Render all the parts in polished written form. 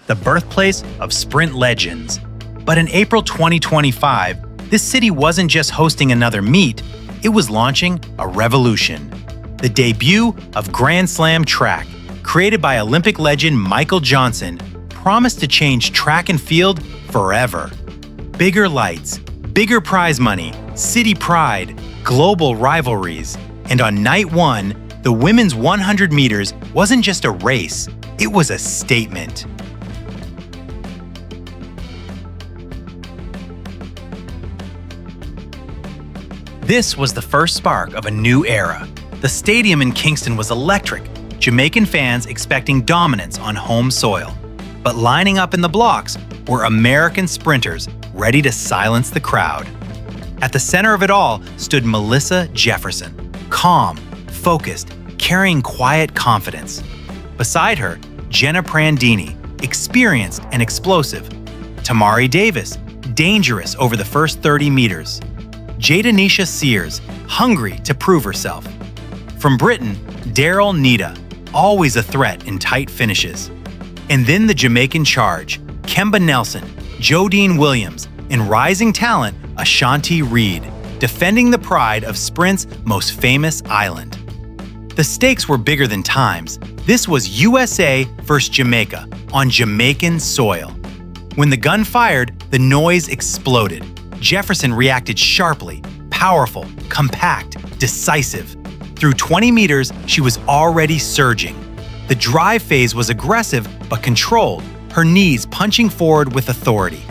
the birthplace of sprint legends. But in April 2025, this city wasn't just hosting another meet, it was launching a revolution. The debut of Grand Slam Track, created by Olympic legend Michael Johnson, promised to change track and field forever. Bigger lights, bigger prize money, city pride, global rivalries. And on night one, the women's 100 meters wasn't just a race, it was a statement. This was the first spark of a new era. The stadium in Kingston was electric, Jamaican fans expecting dominance on home soil. But lining up in the blocks were American sprinters ready to silence the crowd. At the center of it all stood Melissa Jefferson, calm, focused, carrying quiet confidence. Beside her, Jenna Prandini, experienced and explosive. Tamari Davis, dangerous over the first 30 meters. Jadanisha Sears, hungry to prove herself. From Britain, Daryll Neita, always a threat in tight finishes. And then the Jamaican charge, Kemba Nelson, Jodine Williams, and rising talent Ashanti Reed, defending the pride of sprint's most famous island. The stakes were bigger than times. This was USA versus Jamaica on Jamaican soil. When the gun fired, the noise exploded. Jefferson reacted sharply, powerful, compact, decisive. Through 20 meters, she was already surging. The drive phase was aggressive but controlled, her knees punching forward with authority.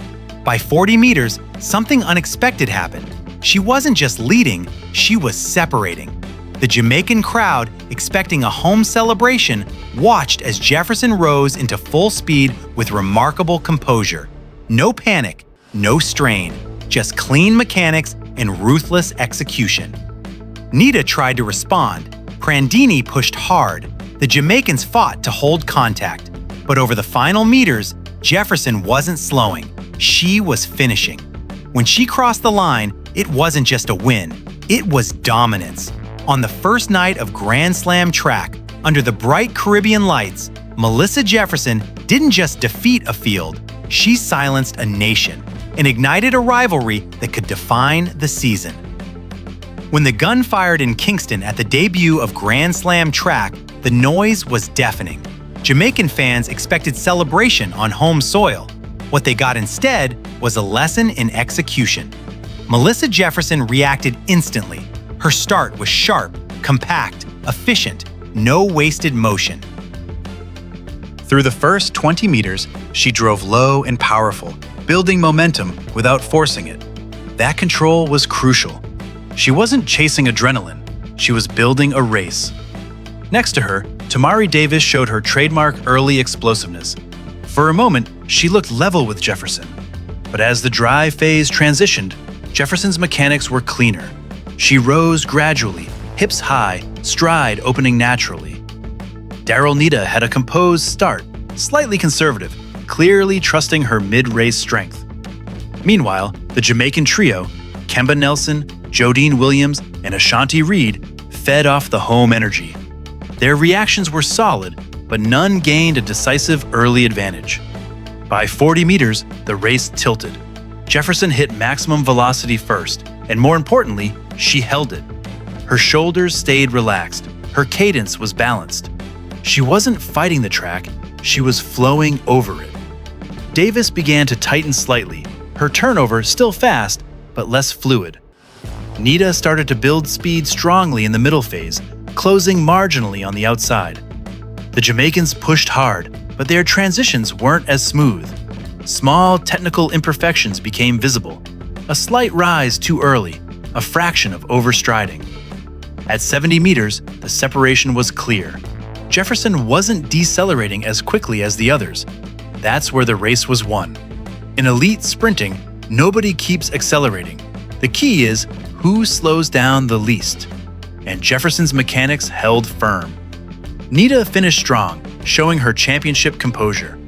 By 40 meters, something unexpected happened. She wasn't just leading, she was separating. The Jamaican crowd, expecting a home celebration, watched as Jefferson rose into full speed with remarkable composure. No panic, no strain, just clean mechanics and ruthless execution. Neita tried to respond. Prandini pushed hard. The Jamaicans fought to hold contact. But over the final meters, Jefferson wasn't slowing. She was finishing. When she crossed the line, it wasn't just a win, it was dominance. On the first night of Grand Slam Track, under the bright Caribbean lights, Melissa Jefferson didn't just defeat a field, she silenced a nation and ignited a rivalry that could define the season. When the gun fired in Kingston at the debut of Grand Slam Track, the noise was deafening. Jamaican fans expected celebration on home soil. What they got instead was a lesson in execution. Melissa Jefferson reacted instantly. Her start was sharp, compact, efficient, no wasted motion. Through the first 20 meters, she drove low and powerful, building momentum without forcing it. That control was crucial. She wasn't chasing adrenaline, she was building a race. Next to her, Tamari Davis showed her trademark early explosiveness. For a moment, she looked level with Jefferson. But as the drive phase transitioned, Jefferson's mechanics were cleaner. She rose gradually, hips high, stride opening naturally. Daryll Neita had a composed start, slightly conservative, clearly trusting her mid-race strength. Meanwhile, the Jamaican trio, Kemba Nelson, Jodine Williams, and Ashanti Reed, fed off the home energy. Their reactions were solid, but none gained a decisive early advantage. By 40 meters, the race tilted. Jefferson hit maximum velocity first, and more importantly, she held it. Her shoulders stayed relaxed, her cadence was balanced. She wasn't fighting the track, she was flowing over it. Davis began to tighten slightly, her turnover still fast, but less fluid. Neita started to build speed strongly in the middle phase, closing marginally on the outside. The Jamaicans pushed hard, but their transitions weren't as smooth. Small technical imperfections became visible. A slight rise too early, a fraction of overstriding. At 70 meters, the separation was clear. Jefferson wasn't decelerating as quickly as the others. That's where the race was won. In elite sprinting, nobody keeps accelerating. The key is who slows down the least. And Jefferson's mechanics held firm. Neita finished strong, showing her championship composure.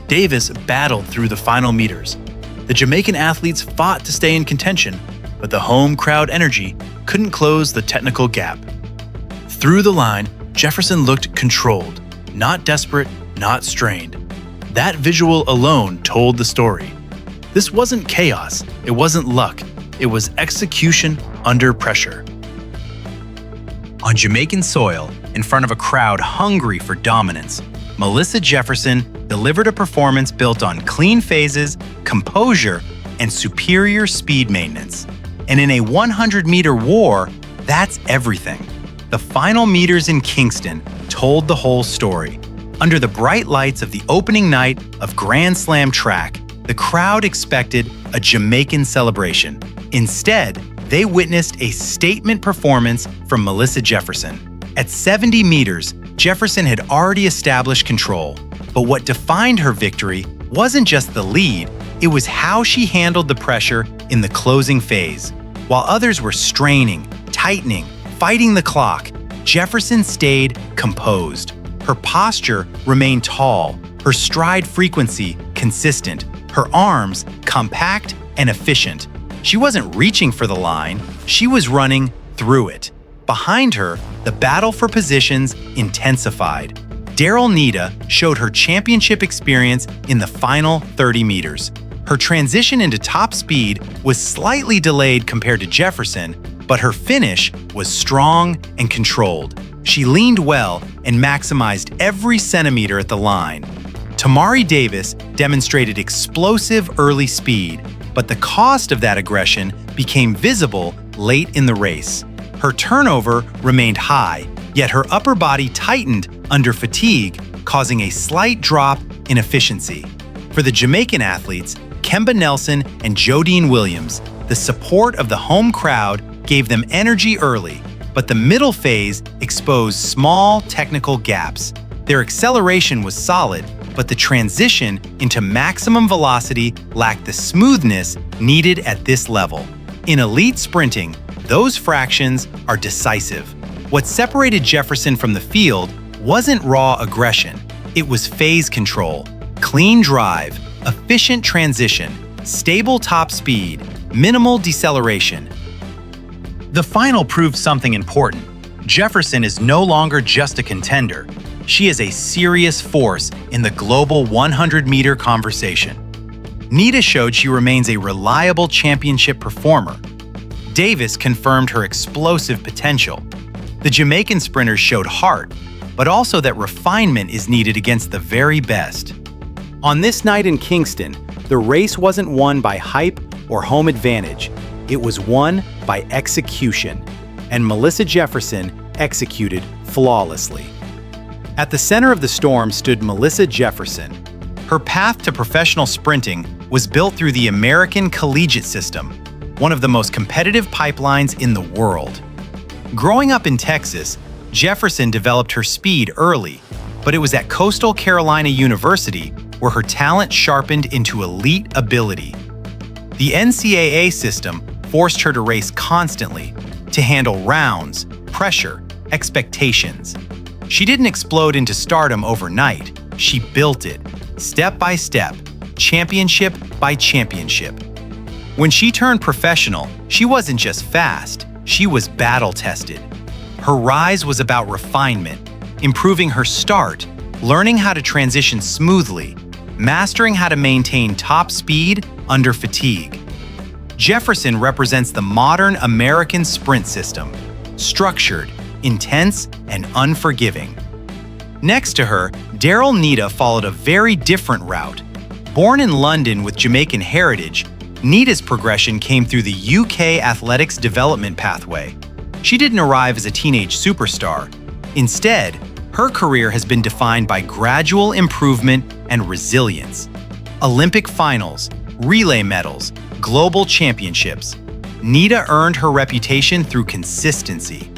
Davis battled through the final meters. The Jamaican athletes fought to stay in contention, but the home crowd energy couldn't close the technical gap. Through the line, Jefferson looked controlled, not desperate, not strained. That visual alone told the story. This wasn't chaos, it wasn't luck, it was execution under pressure. On Jamaican soil, in front of a crowd hungry for dominance, Melissa Jefferson delivered a performance built on clean phases, composure, and superior speed maintenance. And in a 100-meter war, that's everything. The final meters in Kingston told the whole story. Under the bright lights of the opening night of Grand Slam track, the crowd expected a Jamaican celebration. Instead, they witnessed a statement performance from Melissa Jefferson. At 70 meters, Jefferson had already established control. But what defined her victory wasn't just the lead, it was how she handled the pressure in the closing phase. While others were straining, tightening, fighting the clock, Jefferson stayed composed. Her posture remained tall, her stride frequency consistent, her arms compact and efficient. She wasn't reaching for the line, she was running through it. Behind her, the battle for positions intensified. Daryll Neita showed her championship experience in the final 30 meters. Her transition into top speed was slightly delayed compared to Jefferson, but her finish was strong and controlled. She leaned well and maximized every centimeter at the line. Tamari Davis demonstrated explosive early speed, but the cost of that aggression became visible late in the race. Her turnover remained high, yet her upper body tightened under fatigue, causing a slight drop in efficiency. For the Jamaican athletes, Kemba Nelson and Jodine Williams, the support of the home crowd gave them energy early, but the middle phase exposed small technical gaps. Their acceleration was solid, but the transition into maximum velocity lacked the smoothness needed at this level. In elite sprinting, those fractions are decisive. What separated Jefferson from the field wasn't raw aggression, it was phase control, clean drive, efficient transition, stable top speed, minimal deceleration. The final proved something important. Jefferson is no longer just a contender. She is a serious force in the global 100-meter conversation. Neita showed she remains a reliable championship performer. Davis confirmed her explosive potential. The Jamaican sprinters showed heart, but also that refinement is needed against the very best. On this night in Kingston, the race wasn't won by hype or home advantage. It was won by execution, and Melissa Jefferson executed flawlessly. At the center of the storm stood Melissa Jefferson. Her path to professional sprinting was built through the American collegiate system, one of the most competitive pipelines in the world. Growing up in Texas, Jefferson developed her speed early, but it was at Coastal Carolina University where her talent sharpened into elite ability. The NCAA system forced her to race constantly, to handle rounds, pressure, expectations. She didn't explode into stardom overnight. She built it, step by step, championship by championship. When she turned professional, she wasn't just fast, she was battle-tested. Her rise was about refinement, improving her start, learning how to transition smoothly, mastering how to maintain top speed under fatigue. Jefferson represents the modern American sprint system, structured, intense, and unforgiving. Next to her, Daryll Neita followed a very different route. Born in London with Jamaican heritage, Neita's progression came through the UK athletics development pathway. She didn't arrive as a teenage superstar. Instead, her career has been defined by gradual improvement and resilience. Olympic finals, relay medals, global championships. Neita earned her reputation through consistency.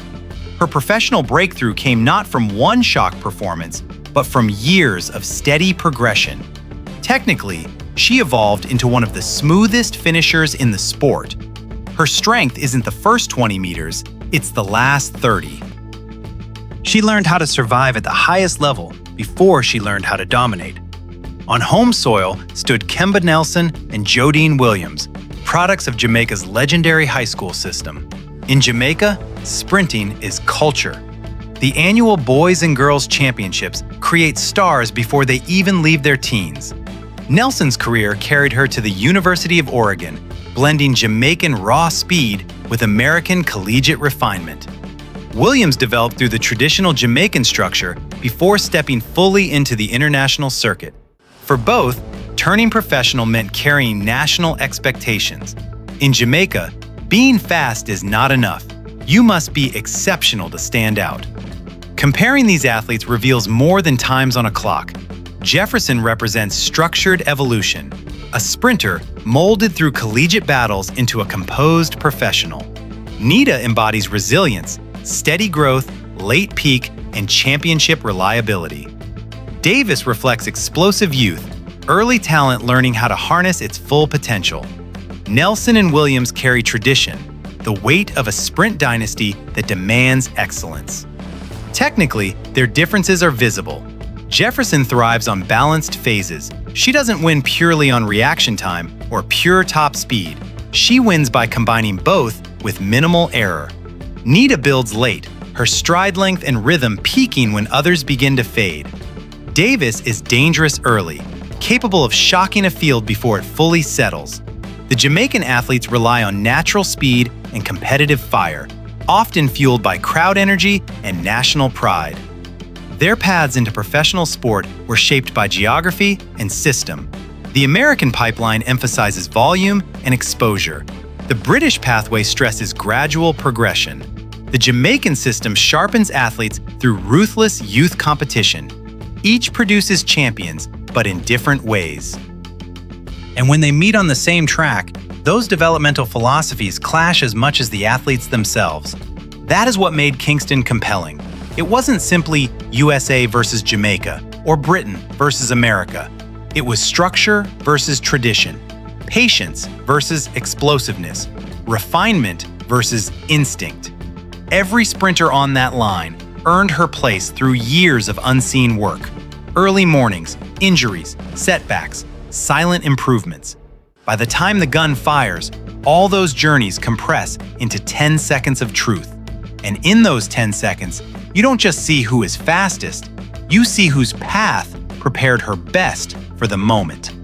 Her professional breakthrough came not from one shock performance, but from years of steady progression. Technically, she evolved into one of the smoothest finishers in the sport. Her strength isn't the first 20 meters, it's the last 30. She learned how to survive at the highest level before she learned how to dominate. On home soil stood Kemba Nelson and Jodine Williams, products of Jamaica's legendary high school system. In Jamaica, sprinting is culture. The annual Boys and Girls Championships create stars before they even leave their teens. Nelson's career carried her to the University of Oregon, blending Jamaican raw speed with American collegiate refinement. Williams developed through the traditional Jamaican structure before stepping fully into the international circuit. For both, turning professional meant carrying national expectations. In Jamaica, being fast is not enough. You must be exceptional to stand out. Comparing these athletes reveals more than times on a clock. Jefferson represents structured evolution, a sprinter molded through collegiate battles into a composed professional. Neita embodies resilience, steady growth, late peak, and championship reliability. Davis reflects explosive youth, early talent learning how to harness its full potential. Nelson and Williams carry tradition, the weight of a sprint dynasty that demands excellence. Technically, their differences are visible. Jefferson thrives on balanced phases. She doesn't win purely on reaction time or pure top speed. She wins by combining both with minimal error. Neita builds late, her stride length and rhythm peaking when others begin to fade. Davis is dangerous early, capable of shocking a field before it fully settles. The Jamaican athletes rely on natural speed and competitive fire, often fueled by crowd energy and national pride. Their paths into professional sport were shaped by geography and system. The American pipeline emphasizes volume and exposure. The British pathway stresses gradual progression. The Jamaican system sharpens athletes through ruthless youth competition. Each produces champions, but in different ways. And when they meet on the same track, those developmental philosophies clash as much as the athletes themselves. That is what made Kingston compelling. It wasn't simply USA versus Jamaica or Britain versus America. It was structure versus tradition, patience versus explosiveness, refinement versus instinct. Every sprinter on that line earned her place through years of unseen work, early mornings, injuries, setbacks, silent improvements. By the time the gun fires, all those journeys compress into 10 seconds of truth. And in those 10 seconds, you don't just see who is fastest, you see whose path prepared her best for the moment.